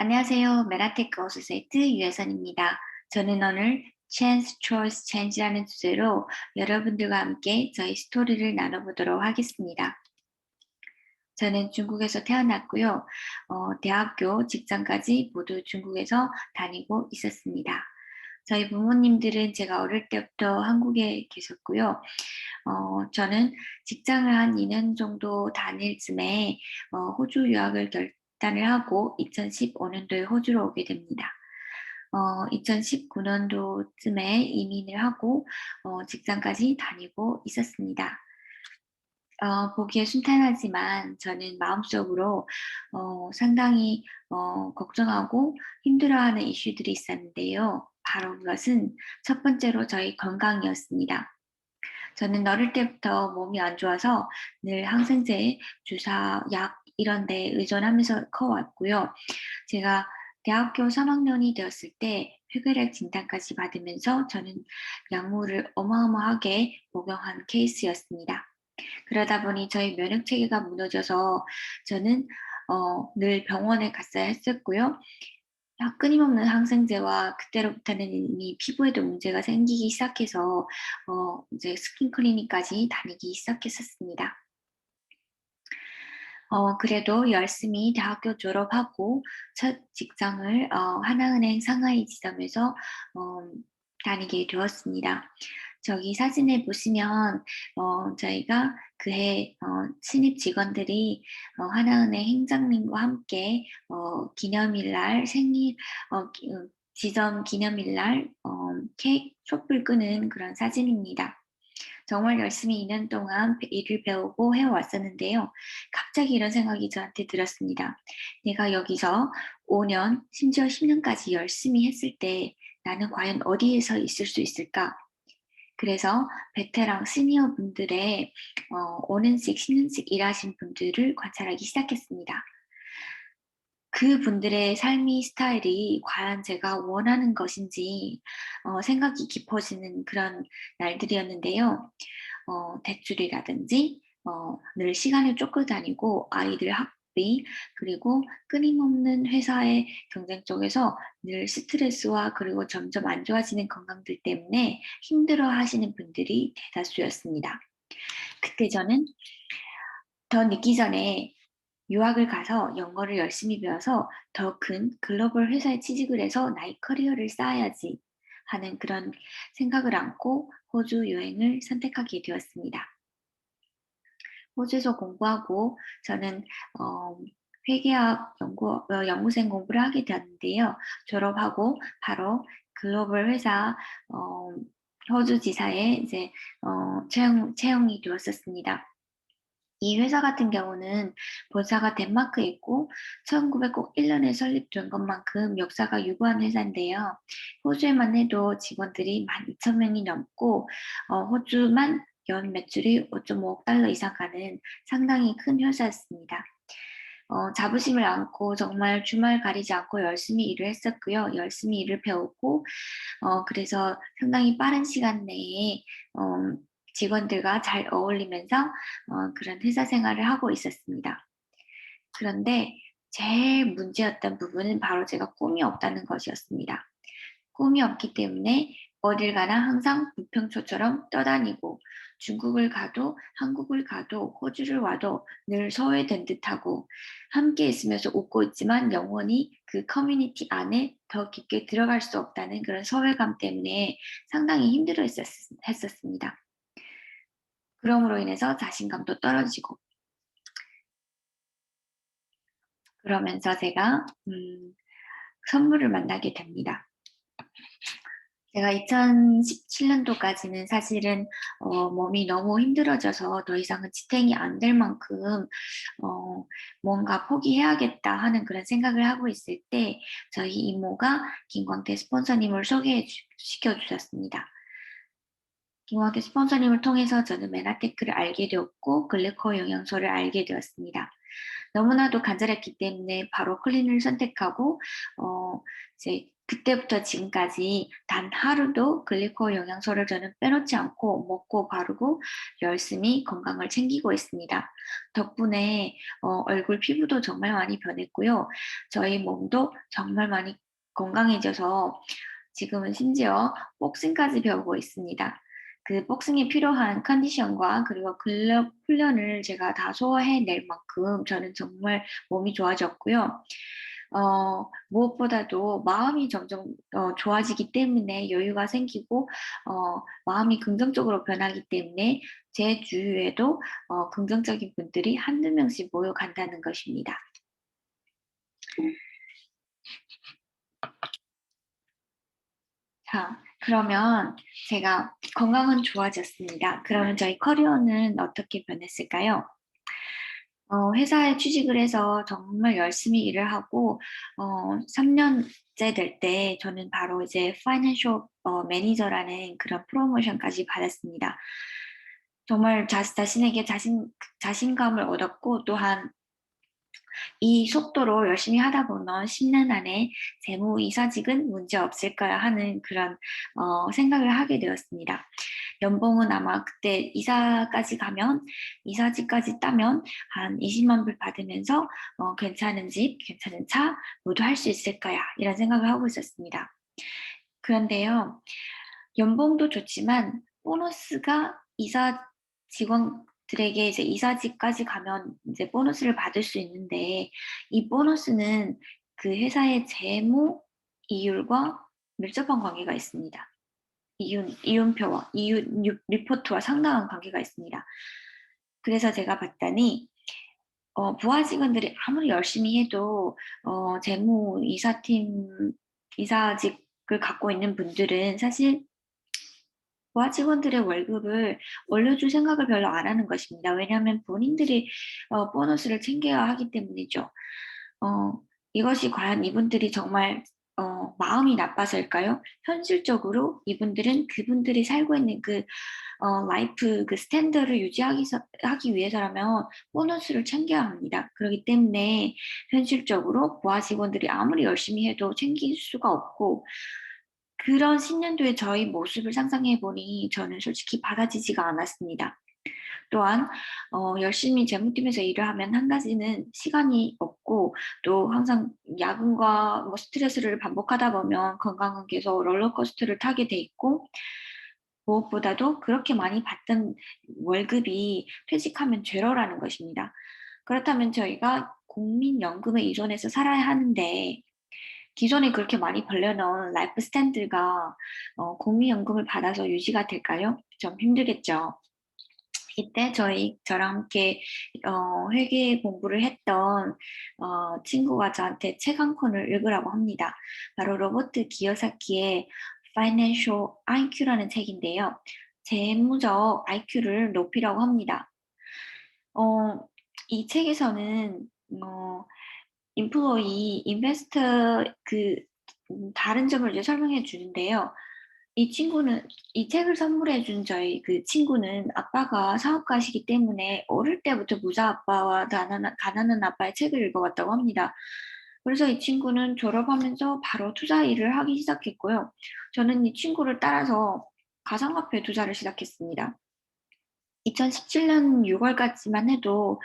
안녕하세요. 메라테크 어소시에이트 유혜선입니다. 저는 오늘 Chance, Choice, Change라는 주제로 여러분들과 함께 저희 스토리를 나눠보도록 하겠습니다. 저는 중국에서 태어났고요. 대학교, 직장까지 모두 중국에서 다니고 있었습니다. 저희 부모님들은 제가 어릴 때부터 한국에 계셨고요. 저는 직장을 한 2년 정도 다닐 즈음에 호주 유학을 결단을 하고 2015년도에 호주로 오게 됩니다. 2019년도쯤에 이민을 하고 직장까지 다니고 있었습니다. 보기에 순탄하지만 저는 마음속으로 상당히 걱정하고 힘들어하는 이슈들이 있었는데요. 바로 그것은 첫 번째로 저희 건강이었습니다. 저는 어릴 때부터 몸이 안 좋아서 늘 항생제, 주사, 약 이런 데 의존하면서 커왔고요. 제가 대학교 3학년이 되었을 때 폐결핵 진단까지 받으면서 저는 약물을 어마어마하게 복용한 케이스였습니다. 그러다 보니 저희 면역 체계가 무너져서 저는 늘 병원에 갔어야 했었고요. 끊임없는 항생제와 그때로부터는 이미 피부에도 문제가 생기기 시작해서 이제 스킨 클리닉까지 다니기 시작했었습니다. 그래도 열심히 대학교 졸업하고 첫 직장을 하나은행 상하이 지점에서 다니게 되었습니다. 저기 사진에 보시면 저희가 그해 신입 직원들이 하나은행 행장님과 함께 기념일날 생일 지점 기념일날 케이크 촛불 끄는 그런 사진입니다. 정말 열심히 2년 동안 일을 배우고 해왔었는데요. 갑자기 이런 생각이 저한테 들었습니다. 내가 여기서 5년, 심지어 10년까지 열심히 했을 때 나는 과연 어디에서 있을 수 있을까? 그래서 베테랑 시니어 분들의 5년씩, 10년씩 일하신 분들을 관찰하기 시작했습니다. 그분들의 삶의 스타일이 과연 제가 원하는 것인지 생각이 깊어지는 그런 날들이었는데요. 대출이라든지 늘 시간을 쫓고 다니고 아이들 학비 그리고 끊임없는 회사의 경쟁 쪽에서 늘 스트레스와 그리고 점점 안 좋아지는 건강들 때문에 힘들어 하시는 분들이 대다수였습니다. 그때 저는 더 늦기 전에 유학을 가서 영어를 열심히 배워서 더 큰 글로벌 회사에 취직을 해서 나의 커리어를 쌓아야지 하는 그런 생각을 안고 호주 여행을 선택하게 되었습니다. 호주에서 공부하고 저는 회계학 연구생 공부를 하게 되었는데요. 졸업하고 바로 글로벌 회사 호주 지사에 이제 채용이 되었었습니다. 이 회사 같은 경우는 본사가 덴마크에 있고 1901년에 설립된 것만큼 역사가 유구한 회사인데요. 호주에만 해도 직원들이 12,000명이 넘고 호주만 연 매출이 5.5억 달러 이상 가는 상당히 큰 회사였습니다. 자부심을 안고 정말 주말 가리지 않고 열심히 일을 했었고요. 열심히 일을 배웠고 그래서 상당히 빠른 시간 내에 직원들과 잘 어울리면서 그런 회사 생활을 하고 있었습니다. 그런데 제일 문제였던 부분은 바로 제가 꿈이 없다는 것이었습니다. 꿈이 없기 때문에 어딜 가나 항상 부평초처럼 떠다니고 중국을 가도 한국을 가도 호주를 와도 늘 소외된 듯하고 함께 있으면서 웃고 있지만 영원히 그 커뮤니티 안에 더 깊게 들어갈 수 없다는 그런 소외감 때문에 상당히 힘들어 했었습니다. 그럼으로 인해서 자신감도 떨어지고 그러면서 제가 선물을 만나게 됩니다. 제가 2017년도까지는 사실은 몸이 너무 힘들어져서 더 이상은 지탱이 안 될 만큼 뭔가 포기해야겠다 하는 그런 생각을 하고 있을 때 저희 이모가 김광태 스폰서님을 소개시켜 주셨습니다. 김광태 스폰서님을 통해서 저는 메나테크를 알게 되었고 글리코 영양소를 알게 되었습니다. 너무나도 간절했기 때문에 바로 클린을 선택하고 이제 그때부터 지금까지 단 하루도 글리코올 영양소를 저는 빼놓지 않고 먹고 바르고 열심히 건강을 챙기고 있습니다. 덕분에 얼굴 피부도 정말 많이 변했고요. 저희 몸도 정말 많이 건강해져서 지금은 심지어 복싱까지 배우고 있습니다. 그 복싱에 필요한 컨디션과 그리고 근력 훈련을 제가 다 소화해낼 만큼 저는 정말 몸이 좋아졌고요. 무엇보다도 마음이 점점 좋아지기 때문에 여유가 생기고 마음이 긍정적으로 변하기 때문에 제 주위에도 긍정적인 분들이 한두 명씩 모여간다는 것입니다. 자, 그러면 제가 건강은 좋아졌습니다. 그러면 저희 커리어는 어떻게 변했을까요? 회사에 취직을 해서 정말 열심히 일을 하고 3년째 될 때 저는 바로 이제 파이낸셜 매니저라는 그런 프로모션까지 받았습니다. 정말 자신에게 자신감을 얻었고 또한 이 속도로 열심히 하다 보면 10년 안에 재무이사직은 문제 없을 거야 하는 그런 생각을 하게 되었습니다. 연봉은 아마 그때 이사직까지 따면 한 20만 불 받으면서 괜찮은 집, 괜찮은 차 모두 할 수 있을 거야 이런 생각을 하고 있었습니다. 그런데요, 연봉도 좋지만 보너스가 이사 직원들에게 이제 이사직까지 가면 이제 보너스를 받을 수 있는데 이 보너스는 그 회사의 재무 이율과 밀접한 관계가 있습니다. 이윤표와 리포트와 상당한 관계가 있습니다. 그래서 제가 봤더니 부하 직원들이 아무리 열심히 해도 이사직을 갖고 있는 분들은 사실 부하 직원들의 월급을 올려줄 생각을 별로 안 하는 것입니다. 왜냐하면 본인들이 보너스를 챙겨야 하기 때문이죠. 이것이 과연 이분들이 정말 마음이 나빠서일까요? 현실적으로 이분들은 그분들이 살고 있는 그 라이프 그 스탠더를 하기 위해서라면 보너스를 챙겨야 합니다. 그렇기 때문에 현실적으로 부하 직원들이 아무리 열심히 해도 챙길 수가 없고 그런 신년도의 저희 모습을 상상해 보니 저는 솔직히 받아지지가 않았습니다. 또한 열심히 재무팀에서 일을 하면 한 가지는 시간이 없고 또 항상 야근과 뭐 스트레스를 반복하다 보면 건강은 계속 롤러코스터를 타게 돼 있고 무엇보다도 그렇게 많이 받던 월급이 퇴직하면 제로라는 것입니다. 그렇다면 저희가 국민연금에 의존해서 살아야 하는데 기존에 그렇게 많이 벌려놓은 라이프 스탠드가 국민연금을 받아서 유지가 될까요? 좀 힘들겠죠. 이때 저랑 함께 회계 공부를 했던 친구가 저한테 책 한 권을 읽으라고 합니다. 바로 로버트 기요사키의 Financial IQ라는 책인데요. 재무적 IQ를 높이라고 합니다. 이 책에서는 인베스터 다른 점을 이제 설명해 주는데요. 이 책을 선물해 준 저희 그 친구는 아빠가 사업가시기 때문에 어릴 때부터 부자 아빠와 가난한 아빠의 책을 읽어왔다고 합니다. 그래서 이 친구는 졸업하면서 바로 투자 일을 하기 시작했고요. 저는 이 친구를 따라서 가상화폐 투자를 시작했습니다. 2017년 6월까지만 해도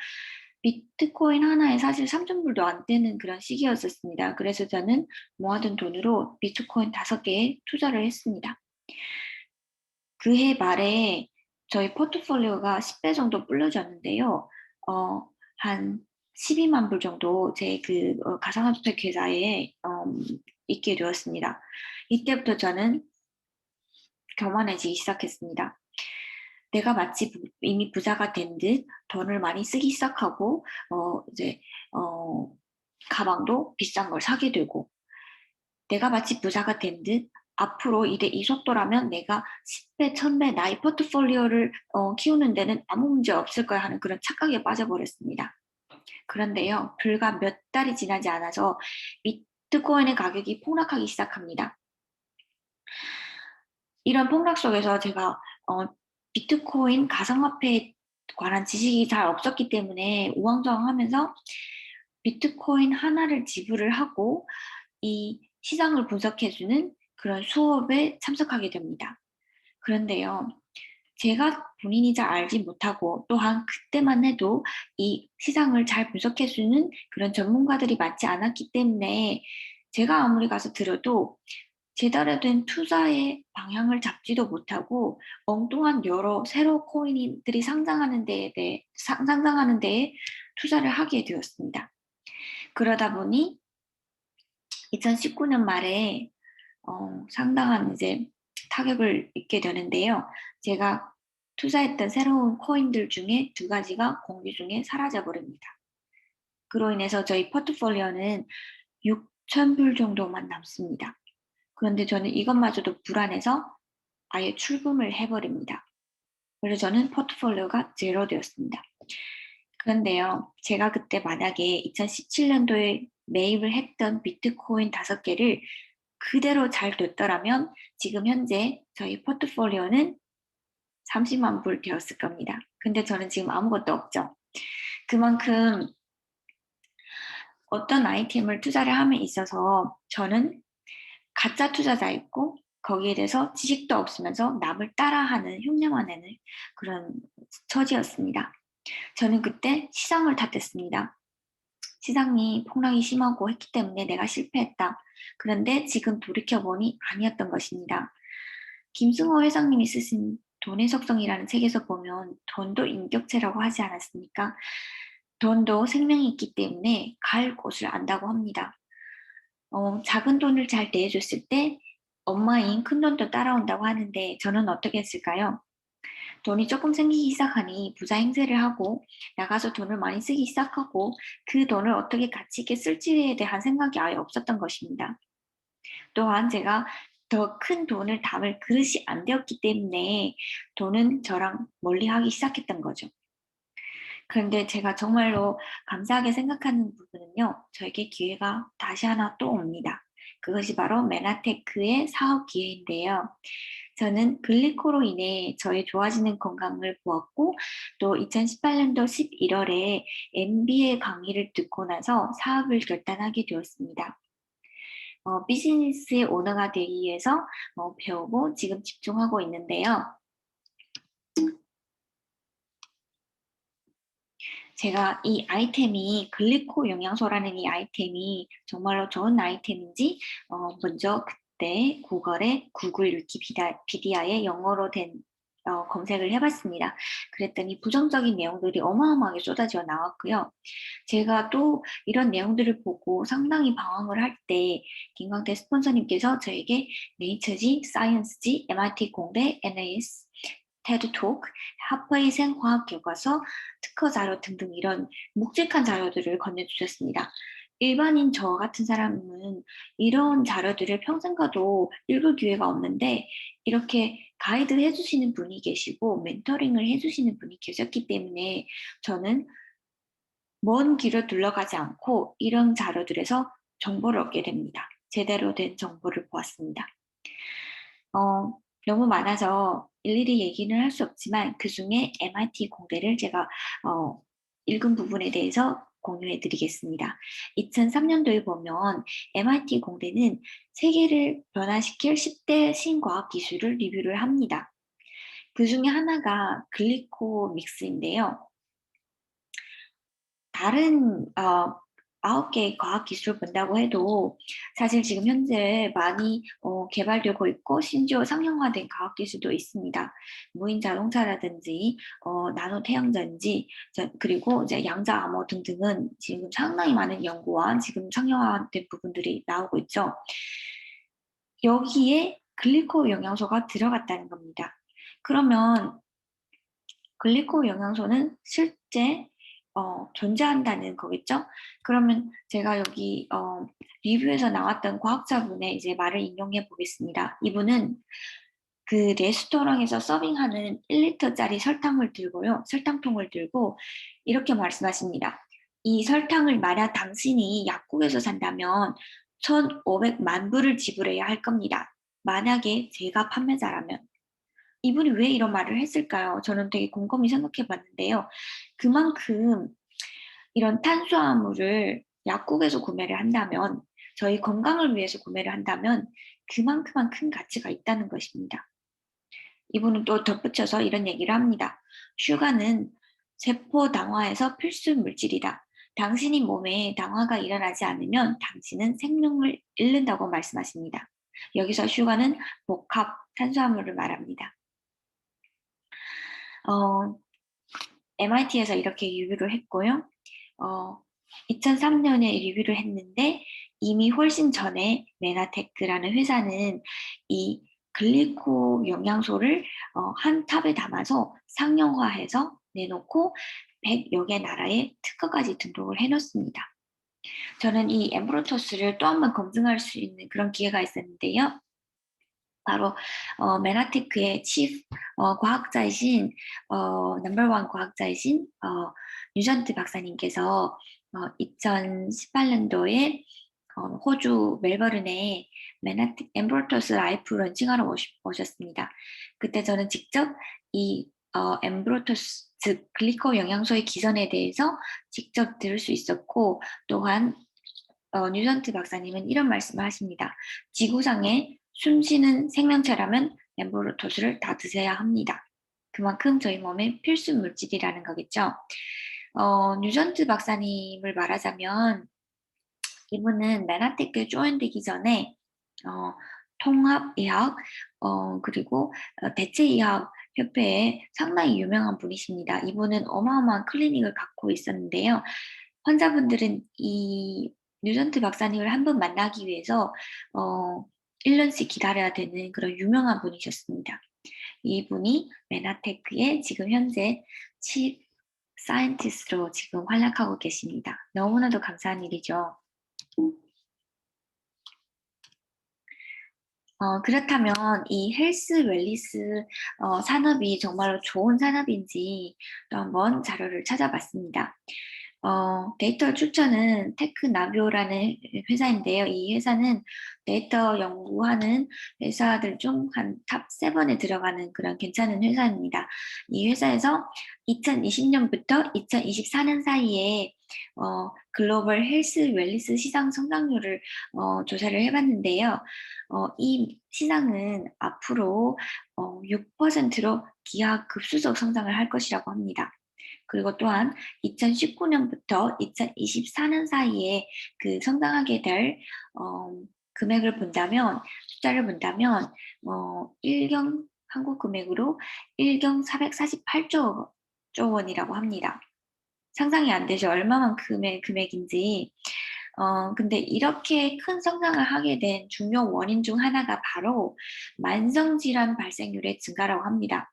비트코인 하나에 사실 3,000불도 안 되는 그런 시기였었습니다. 그래서 저는 모아둔 돈으로 비트코인 5개에 투자를 했습니다. 그해 말에 저희 포트폴리오가 10배 정도 불려졌는데요. 한 12만 불 정도 제 가상화폐 계좌에 있게 되었습니다. 이때부터 저는 교만해지기 시작했습니다. 내가 마치 이미 부자가 된 듯 돈을 많이 쓰기 시작하고 이제 가방도 비싼 걸 사게 되고 내가 마치 부자가 된 듯 앞으로 이 속도라면 내가 10배, 1000배 나의 포트폴리오를 키우는 데는 아무 문제 없을 거야 하는 그런 착각에 빠져버렸습니다. 그런데요, 불과 몇 달이 지나지 않아서 비트코인의 가격이 폭락하기 시작합니다. 이런 폭락 속에서 제가 비트코인 가상화폐 관한 지식이 잘 없었기 때문에 우왕좌왕하면서 비트코인 하나를 지불을 하고 이 시장을 분석해주는 그런 수업에 참석하게 됩니다. 그런데요, 제가 본인이 잘 알지 못하고 또한 그때만 해도 이 시장을 잘 분석해주는 그런 전문가들이 많지 않았기 때문에 제가 아무리 가서 들어도 제대로 된 투자의 방향을 잡지도 못하고 엉뚱한 여러 새로 코인들이 상장하는 데에 투자를 하게 되었습니다. 그러다 보니 2019년 말에 상당한 이제 타격을 입게 되는데요. 제가 투자했던 새로운 코인들 중에 두 가지가 공기 중에 사라져 버립니다. 그로 인해서 저희 포트폴리오는 6,000불 정도만 남습니다. 그런데 저는 이것마저도 불안해서 아예 출금을 해버립니다. 그래서 저는 포트폴리오가 제로 되었습니다. 그런데요, 제가 그때 만약에 2017년도에 매입을 했던 비트코인 5개를 그대로 잘 뒀더라면 지금 현재 저희 포트폴리오는 30만 불 되었을 겁니다. 근데 저는 지금 아무것도 없죠. 그만큼 어떤 아이템을 투자를 함에 있어서 저는 가짜 투자자였고 거기에 대해서 지식도 없으면서 남을 따라하는 흉내만 내는 그런 처지였습니다. 저는 그때 시장을 탓했습니다. 시장이 폭락이 심하고 했기 때문에 내가 실패했다. 그런데 지금 돌이켜보니 아니었던 것입니다. 김승호 회장님이 쓰신 돈의 속성이라는 책에서 보면 돈도 인격체라고 하지 않았습니까? 돈도 생명이 있기 때문에 갈 곳을 안다고 합니다. 작은 돈을 잘 대해줬을 때 엄마인 큰 돈도 따라온다고 하는데 저는 어떻게 했을까요? 돈이 조금 생기기 시작하니 부자 행세를 하고 나가서 돈을 많이 쓰기 시작하고 그 돈을 어떻게 가치 있게 쓸지에 대한 생각이 아예 없었던 것입니다. 또한 제가 더 큰 돈을 담을 그릇이 안 되었기 때문에 돈은 저랑 멀리하기 시작했던 거죠. 그런데 제가 정말로 감사하게 생각하는 부분은요, 저에게 기회가 다시 하나 또 옵니다. 그것이 바로 메나테크의 사업 기회인데요. 저는 글리코로 인해 저의 좋아지는 건강을 보았고, 또 2018년도 11월에 MBA 강의를 듣고 나서 사업을 결단하게 되었습니다. 비즈니스의 오너가 되기 위해서 배우고 지금 집중하고 있는데요. 제가 이 아이템이 글리코 영양소라는 이 아이템이 정말로 좋은 아이템인지 먼저 그때 구글 위키피디아에 영어로 된 검색을 해봤습니다. 그랬더니 부정적인 내용들이 어마어마하게 쏟아져 나왔고요. 제가 또 이런 내용들을 보고 상당히 방황을 할 때 김광태 스폰서님께서 저에게 네이처지, 사이언스지, MIT 공대, NAS, 테드톡, 하퍼의 생화학 교과서, 특허 자료 등등 이런 묵직한 자료들을 건네주셨습니다. 일반인 저 같은 사람은 이런 자료들을 평생 가도 읽을 기회가 없는데 이렇게 가이드 해주시는 분이 계시고 멘토링을 해주시는 분이 계셨기 때문에 저는 먼 길을 둘러가지 않고 이런 자료들에서 정보를 얻게 됩니다. 제대로 된 정보를 보았습니다. 너무 많아서 일일이 얘기는 할 수 없지만 그중에 MIT 공대를 제가 읽은 부분에 대해서 공유해 드리겠습니다. 2003년도에 보면 MIT 공대는 세계를 변화시킬 10대 신과학 기술을 리뷰를 합니다. 그 중에 하나가 글리코 믹스인데요. 다른 9개의 과학 기술을 본다고 해도 사실 지금 현재 많이 개발되고 있고 심지어 상용화된 과학 기술도 있습니다. 무인 자동차라든지 나노 태양전지 그리고 이제 양자 암호 등등은 지금 상당히 많은 연구와 지금 상용화된 부분들이 나오고 있죠. 여기에 글리코 영양소가 들어갔다는 겁니다. 그러면 글리코 영양소는 실제 존재한다는 거겠죠? 그러면 제가 여기 리뷰에서 나왔던 과학자분의 이제 말을 인용해 보겠습니다. 이분은 그 레스토랑에서 서빙하는 1리터짜리 설탕을 들고요. 설탕통을 들고 이렇게 말씀하십니다. 이 설탕을 만약 당신이 약국에서 산다면 1,500만 불을 지불해야 할 겁니다. 만약에 제가 판매자라면. 이분이 왜 이런 말을 했을까요? 저는 되게 곰곰이 생각해 봤는데요. 그만큼 이런 탄수화물을 약국에서 구매를 한다면, 저희 건강을 위해서 구매를 한다면 그만큼만 큰 가치가 있다는 것입니다. 이분은 또 덧붙여서 이런 얘기를 합니다. 슈가는 세포 당화에서 필수 물질이다. 당신이 몸에 당화가 일어나지 않으면 당신은 생명을 잃는다고 말씀하십니다. 여기서 슈가는 복합 탄수화물을 말합니다. 어, MIT에서 이렇게 리뷰를 했고요. 2003년에 리뷰를 했는데 이미 훨씬 전에 메나테크라는 회사는 이 글리코 영양소를 한 탑에 담아서 상용화해서 내놓고 100여 개 나라에 특허까지 등록을 해놓습니다. 저는 이 엠브로토스를 또 한 번 검증할 수 있는 그런 기회가 있었는데요. 바로 메나테크의 치프 과학자이신 넘버원 과학자이신 뉴전트 박사님께서 2018년도에 호주 멜버른에 엠브로토스 라이프 런칭하러 오셨습니다. 그때 저는 직접 이 엠브로토스 즉 글리코 영양소의 기전에 대해서 직접 들을 수 있었고, 또한 뉴전트 박사님은 이런 말씀을 하십니다. 지구상에 숨쉬는 생명체라면 엠브로토스를 다 드셔야 합니다. 그만큼 저희 몸의 필수 물질이라는 거겠죠. 뉴전트 박사님을 말하자면 이분은 맨하테크에 조인되기 전에 어, 통합의학 그리고 대체의학 협회에 상당히 유명한 분이십니다. 이분은 어마어마한 클리닉을 갖고 있었는데요. 환자분들은 이 뉴전트 박사님을 한 번 만나기 위해서 1년씩 기다려야 되는 그런 유명한 분이셨습니다. 이분이 메나테크의 지금 현재 칩 사이언티스트로 지금 활약하고 계십니다. 너무나도 감사한 일이죠. 그렇다면 이 헬스 웰리스 산업이 정말로 좋은 산업인지 또 한번 자료를 찾아봤습니다. 데이터 출처는 테크나비오라는 회사인데요. 이 회사는 데이터 연구하는 회사들 중 한 탑 7에 들어가는 그런 괜찮은 회사입니다. 이 회사에서 2020년부터 2024년 사이에 글로벌 헬스 웰리스 시장 성장률을 조사를 해봤는데요. 이 시장은 앞으로 6%로 기하급수적 성장을 할 것이라고 합니다. 그리고 또한 2019년부터 2024년 사이에 그 성장하게 될 금액을 본다면, 숫자를 본다면 일경 한국 금액으로 일경 448조 원이라고 합니다. 상상이 안 되죠. 얼마만큼의 금액인지. 근데 이렇게 큰 성장을 하게 된 중요 원인 중 하나가 바로 만성질환 발생률의 증가라고 합니다.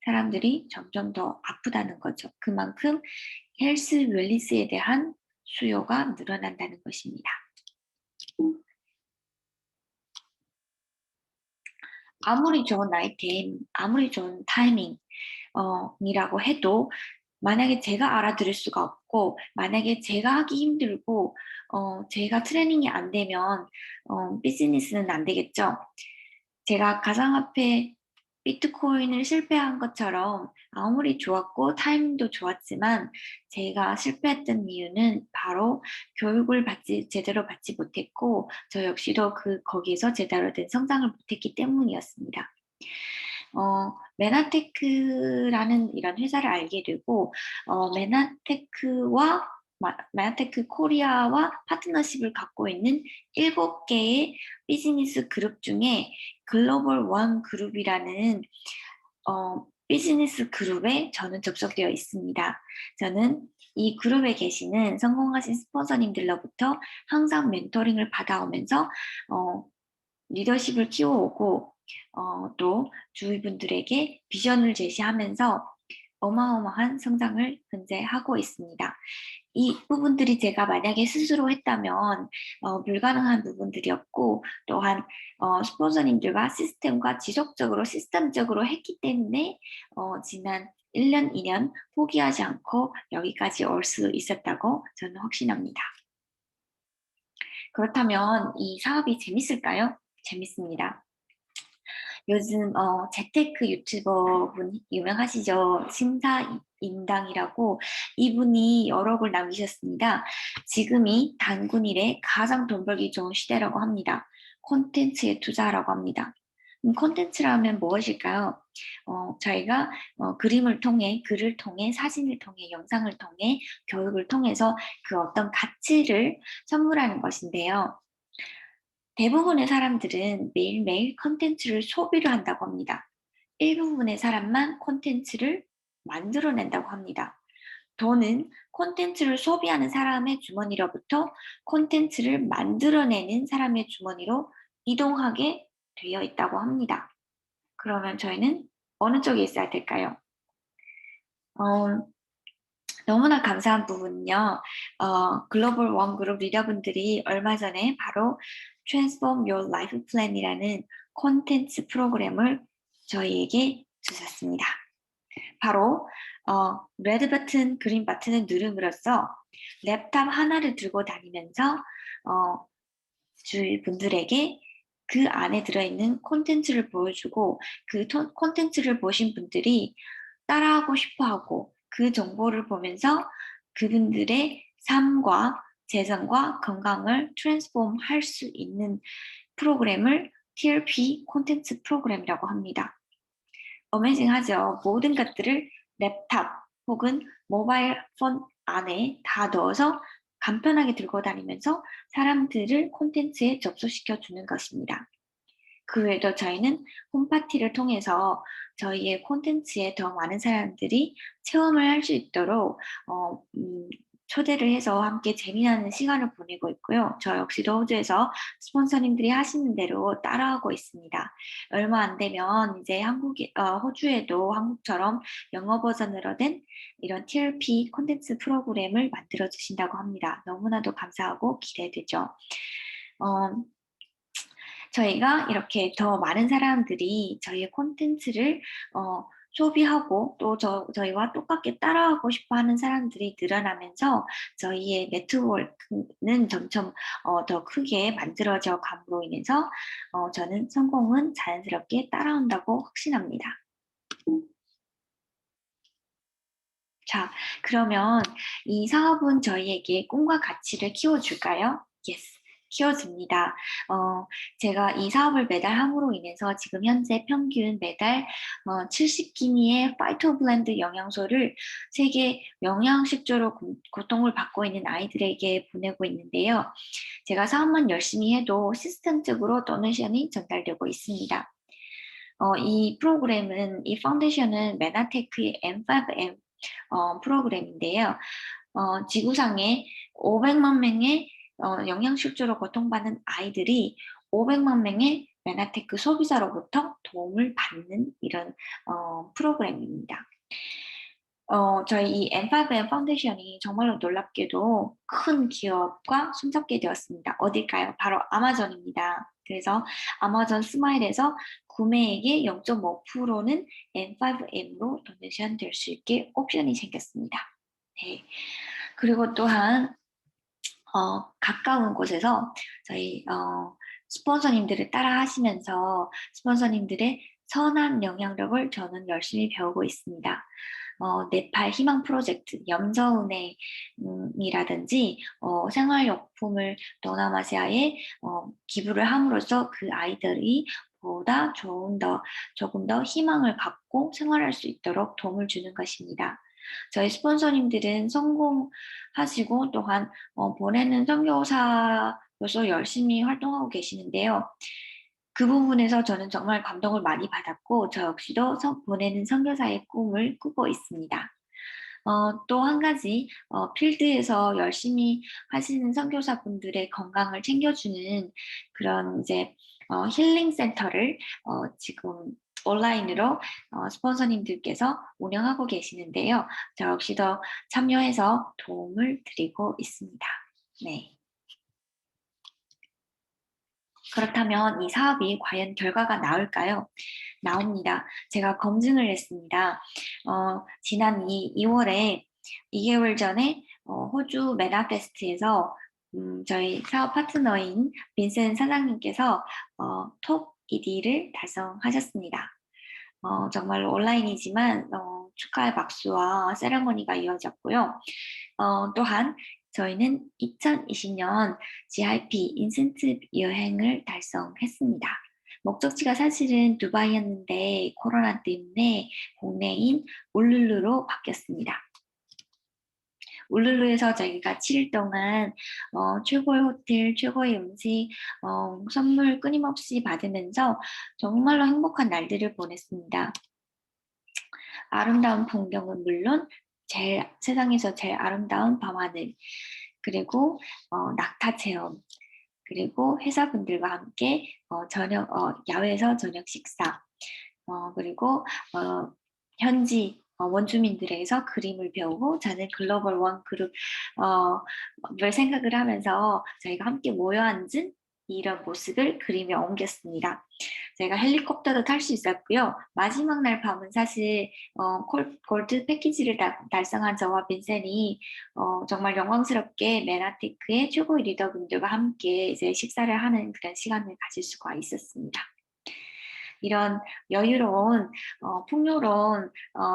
사람들이 점점 더 아프다는 거죠. 그만큼 헬스 웰리스에 대한 수요가 늘어난다는 것입니다. 아무리 좋은 아이템, 아무리 좋은 타이밍, 이라고 해도 만약에 제가 알아들을 수가 없고, 만약에 제가 하기 힘들고, 제가 트레이닝이 안 되면 비즈니스는 안 되겠죠. 제가 가상화폐 비트코인을 실패한 것처럼 아무리 좋았고 타이밍도 좋았지만 제가 실패했던 이유는 바로 교육을 제대로 받지 못했고, 저 역시도 거기에서 제대로 된 성장을 못했기 때문이었습니다. 메나테크라는 이런 회사를 알게 되고 메나테크 코리아와 파트너십을 갖고 있는 7개의 비즈니스 그룹 중에 글로벌 원 그룹이라는 비즈니스 그룹에 저는 접속되어 있습니다. 저는 이 그룹에 계시는 성공하신 스폰서님들로부터 항상 멘토링을 받아오면서 리더십을 키워오고 또 주위 분들에게 비전을 제시하면서 어마어마한 성장을 현재 하고 있습니다. 이 부분들이 제가 만약에 스스로 했다면 불가능한 부분들이었고, 또한 스폰서님들과 시스템과 지속적으로 시스템적으로 했기 때문에 지난 1년, 2년 포기하지 않고 여기까지 올 수 있었다고 저는 확신합니다. 그렇다면 이 사업이 재밌을까요? 재밌습니다. 요즘 재테크 유튜버 분 유명하시죠? 심사임당이라고 이분이 여러 글 남기셨습니다. 지금이 단군 일에 가장 돈 벌기 좋은 시대라고 합니다. 콘텐츠에 투자하라고 합니다. 콘텐츠라면 무엇일까요? 저희가 그림을 통해, 글을 통해, 사진을 통해, 영상을 통해, 교육을 통해서 그 어떤 가치를 선물하는 것인데요. 대부분의 사람들은 매일매일 콘텐츠를 소비를 한다고 합니다. 일부분의 사람만 콘텐츠를 만들어낸다고 합니다. 돈은 콘텐츠를 소비하는 사람의 주머니로부터 콘텐츠를 만들어내는 사람의 주머니로 이동하게 되어 있다고 합니다. 그러면 저희는 어느 쪽에 있어야 될까요? 어, 너무나 감사한 부분은요. 글로벌 원그룹 리더분들이 얼마 전에 바로 Transform Your Life Plan이라는 콘텐츠 프로그램을 저희에게 주셨습니다. 바로 레드 버튼, 그린 버튼을 누름으로써 랩탑 하나를 들고 다니면서 주위 분들에게 그 안에 들어있는 콘텐츠를 보여주고 그 콘텐츠를 보신 분들이 따라하고 싶어하고 그 정보를 보면서 그분들의 삶과 재산과 건강을 트랜스폼 할 수 있는 프로그램을 TRP 콘텐츠 프로그램이라고 합니다. 어메이징하죠. 모든 것들을 랩탑 혹은 모바일 폰 안에 다 넣어서 간편하게 들고 다니면서 사람들을 콘텐츠에 접속시켜 주는 것입니다. 그 외에도 저희는 홈파티를 통해서 저희의 콘텐츠에 더 많은 사람들이 체험을 할 수 있도록 초대를 해서 함께 재미나는 시간을 보내고 있고요. 저 역시도 호주에서 스폰서님들이 하시는 대로 따라하고 있습니다. 얼마 안 되면 이제 호주에도 한국처럼 영어 버전으로 된 이런 TLP 콘텐츠 프로그램을 만들어 주신다고 합니다. 너무나도 감사하고 기대되죠. 저희가 이렇게 더 많은 사람들이 저희의 콘텐츠를 소비하고 또 저희와 똑같게 따라하고 싶어 하는 사람들이 늘어나면서 저희의 네트워크는 점점 더 크게 만들어져 감으로 인해서 저는 성공은 자연스럽게 따라온다고 확신합니다. 자, 그러면 이 사업은 저희에게 꿈과 가치를 키워줄까요? Yes. 키워줍니다. 제가 이 사업을 매달 함으로 인해서 지금 현재 평균 매달 70기니의 파이토블렌드 영양소를 세계 영양실조로 고통을 받고 있는 아이들에게 보내고 있는데요. 제가 사업만 열심히 해도 시스템적으로 도네이션이 전달되고 있습니다. 이 프로그램은, 이 파운데이션은 메나테크의 M5M 프로그램인데요. 지구상에 500만 명의 영양실조로 고통받는 아이들이 500만 명의 메나테크 소비자로부터 도움을 받는 이런 프로그램입니다. 저희 이 M5M 파운데이션이 정말로 놀랍게도 큰 기업과 손잡게 되었습니다. 어딜까요? 바로 아마존입니다. 그래서 아마존 스마일에서 구매액의 0.5%는 M5M로 도네이션 될 수 있게 옵션이 생겼습니다. 네. 그리고 또한 가까운 곳에서 저희 스폰서님들을 따라 하시면서 스폰서님들의 선한 영향력을 저는 열심히 배우고 있습니다. 네팔 희망 프로젝트, 염저은행이라든지 생활용품을 동남아시아에 기부를 함으로써 그 아이들이 보다 조금 더 희망을 갖고 생활할 수 있도록 도움을 주는 것입니다. 저희 스폰서님들은 성공하시고 또한 보내는 선교사로서 열심히 활동하고 계시는데요. 그 부분에서 저는 정말 감동을 많이 받았고 저 역시도 보내는 선교사의 꿈을 꾸고 있습니다. 또 한 가지 필드에서 열심히 하시는 선교사분들의 건강을 챙겨주는 그런 이제 힐링 센터를 지금 온라인으로 스폰서님들께서 운영하고 계시는데요. 저 역시도 참여해서 도움을 드리고 있습니다. 네. 그렇다면 이 사업이 과연 결과가 나올까요? 나옵니다. 제가 검증을 했습니다. 지난 2월에 2개월 전에 호주 메나페스트에서 저희 사업 파트너인 빈센 사장님께서 톱 1위를 달성하셨습니다. 정말로 온라인이지만 축하의 박수와 세레머니가 이어졌고요. 또한 저희는 2020년 GIP 인센티브 여행을 달성했습니다. 목적지가 사실은 두바이였는데 코로나 때문에 국내인 울룰루로 바뀌었습니다. 울룰루에서 저희가 7일 동안 최고의 호텔, 최고의 음식, 선물 끊임없이 받으면서 정말로 행복한 날들을 보냈습니다. 아름다운 풍경은 물론 세상에서 제일 아름다운 밤하늘, 그리고 낙타 체험, 그리고 회사분들과 함께 야외에서 저녁 식사, 그리고 현지 원주민들에게서 그림을 배우고 저는 글로벌 원 그룹을 생각을 하면서 저희가 함께 모여 앉은 이런 모습을 그리며 옮겼습니다. 제가 헬리콥터도 탈 수 있었고요. 마지막 날 밤은 사실 골드 패키지를 달성한 저와 빈센이 정말 영광스럽게 메나테크의 최고의 리더분들과 함께 이제 식사를 하는 그런 시간을 가질 수가 있었습니다. 이런 여유로운 풍요로운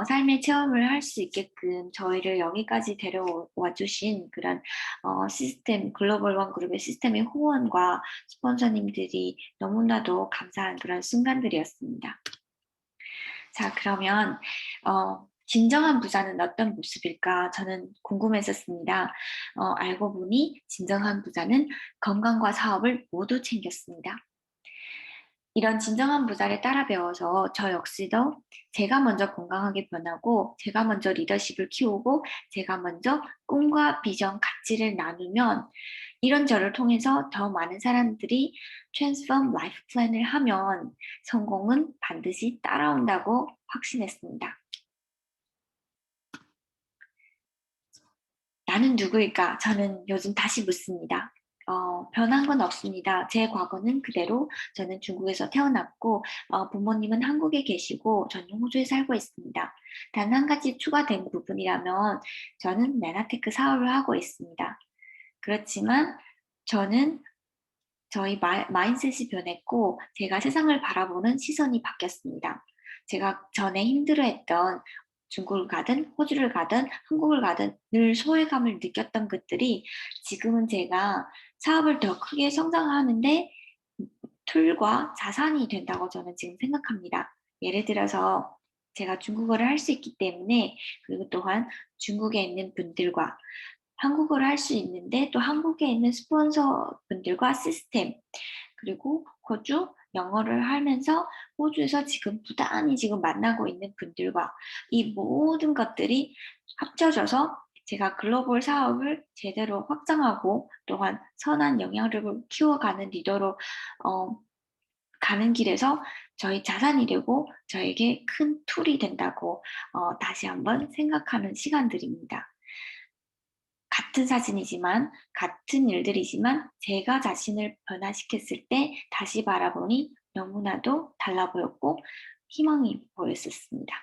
삶의 체험을 할 수 있게끔 저희를 여기까지 데려와 주신 그런 시스템 글로벌 원 그룹의 시스템의 후원과 스폰서님들이 너무나도 감사한 그런 순간들이었습니다. 자, 그러면 진정한 부자는 어떤 모습일까 저는 궁금했었습니다. 알고 보니 진정한 부자는 건강과 사업을 모두 챙겼습니다. 이런 진정한 부자를 따라 배워서 저 역시도 제가 먼저 건강하게 변하고 제가 먼저 리더십을 키우고 제가 먼저 꿈과 비전, 가치를 나누면 이런 저를 통해서 더 많은 사람들이 트랜스폼 라이프 플랜을 하면 성공은 반드시 따라온다고 확신했습니다. 나는 누구일까? 저는 요즘 다시 묻습니다. 변한 건 없습니다. 제 과거는 그대로 저는 중국에서 태어났고 부모님은 한국에 계시고 저는 호주에 살고 있습니다. 단 한 가지 추가된 부분이라면 저는 메나테크 사업을 하고 있습니다. 그렇지만 저는 저희 마인셋이 변했고 제가 세상을 바라보는 시선이 바뀌었습니다. 제가 전에 힘들어했던 중국을 가든 호주를 가든 한국을 가든 늘 소외감을 느꼈던 것들이 지금은 제가 사업을 더 크게 성장하는데 툴과 자산이 된다고 저는 지금 생각합니다. 예를 들어서 제가 중국어를 할 수 있기 때문에 그리고 또한 중국에 있는 분들과 한국어를 할 수 있는데 또 한국에 있는 스폰서 분들과 시스템 그리고 호주 영어를 하면서 호주에서 지금 부단히 지금 만나고 있는 분들과 이 모든 것들이 합쳐져서 제가 글로벌 사업을 제대로 확장하고 또한 선한 영향력을 키워가는 리더로 가는 길에서 저희 자산이 되고 저에게 큰 툴이 된다고 다시 한번 생각하는 시간들입니다. 같은 사진이지만 같은 일들이지만 제가 자신을 변화시켰을 때 다시 바라보니 너무나도 달라 보였고 희망이 보였었습니다.